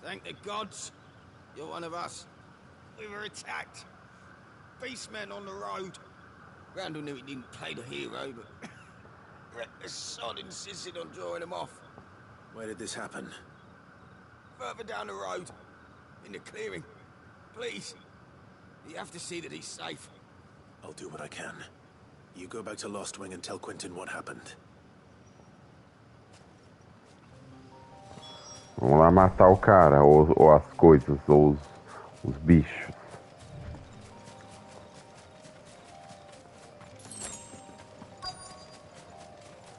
Thank the gods. You're one of us. We were attacked. Beastmen on the road. Randall knew he didn't play the hero, but the sod insisted on drawing him off. Where did this happen? Further down the road. In the clearing. Please. You have to see that he's safe. I'll do what I can. You go back to Lost Wing and tell Quentin what happened. Vamos lá matar o cara, ou as coisas, ou os bichos.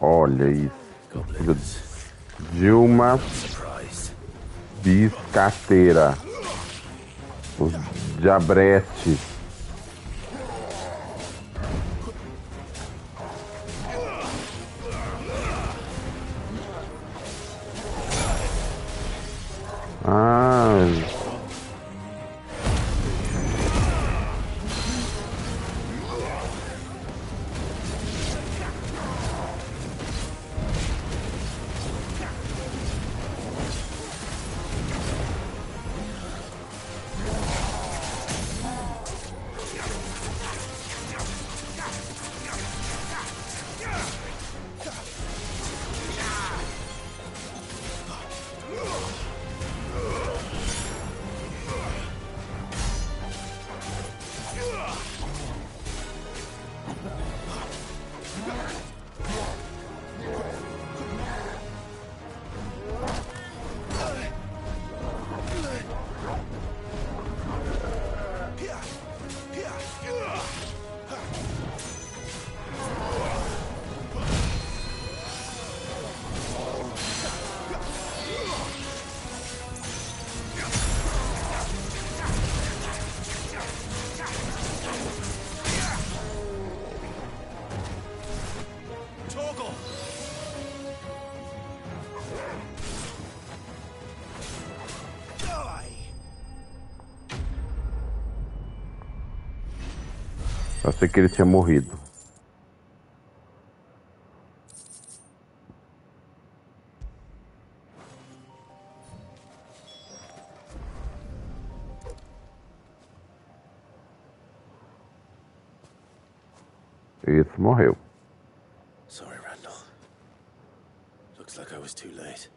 Olha isso. De uma biscateira. Os diabretes. Eu sei que ele tinha morrido. Esse morreu. Sorry, Randall. Looks like I was too late.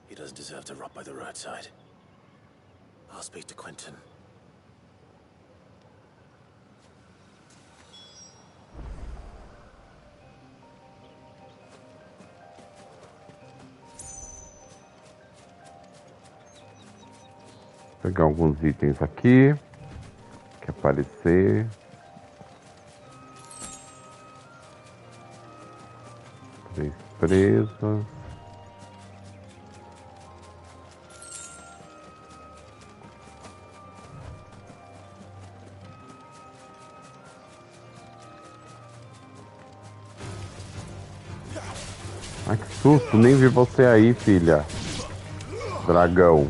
He doesn't deserve to rot by the roadside. I'll speak to Quentin. Pegar alguns itens aqui que aparecer. Três presas. Ai, que susto, nem vi você aí, filha. Dragão.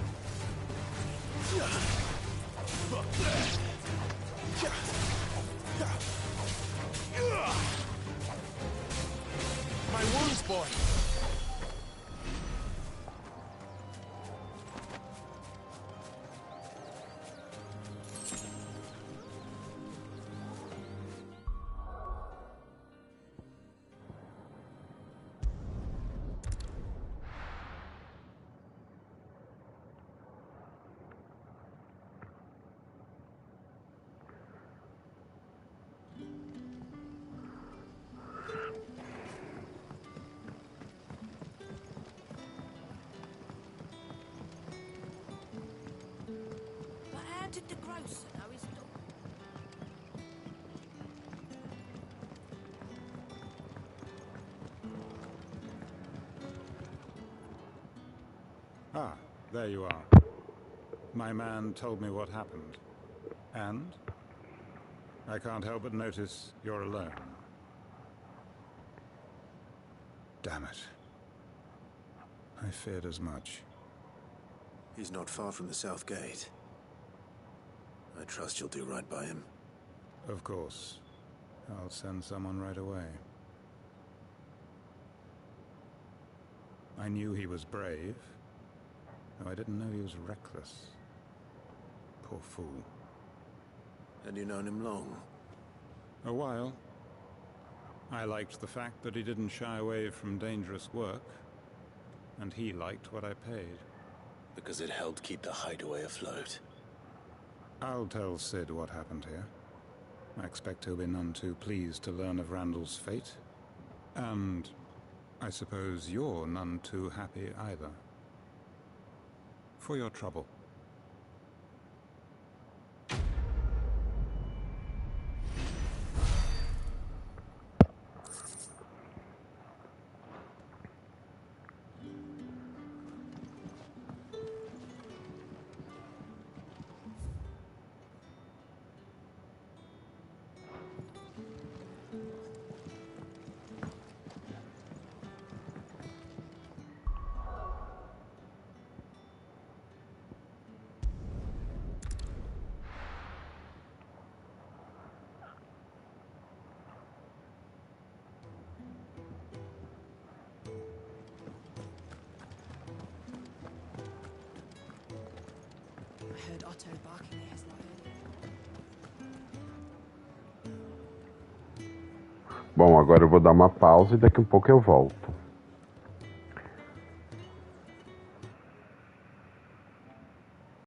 wanted the grocer, now he's done. Ah, there you are. My man told me what happened. And? I can't help but notice you're alone. Damn it. I feared as much. He's not far from the South Gate. I trust you'll do right by him. Of course. I'll send someone right away. I knew he was brave, though I didn't know he was reckless. Poor fool. Had you known him long? A while. I liked the fact that he didn't shy away from dangerous work, and he liked what I paid. Because it helped keep the hideaway afloat. I'll tell Sid what happened here. I expect he'll be none too pleased to learn of Randall's fate. And I suppose you're none too happy either. For your trouble. I heard Otto barking at his lot earlier. Bom, agora eu vou dar uma pausa e daqui a um pouco eu volto.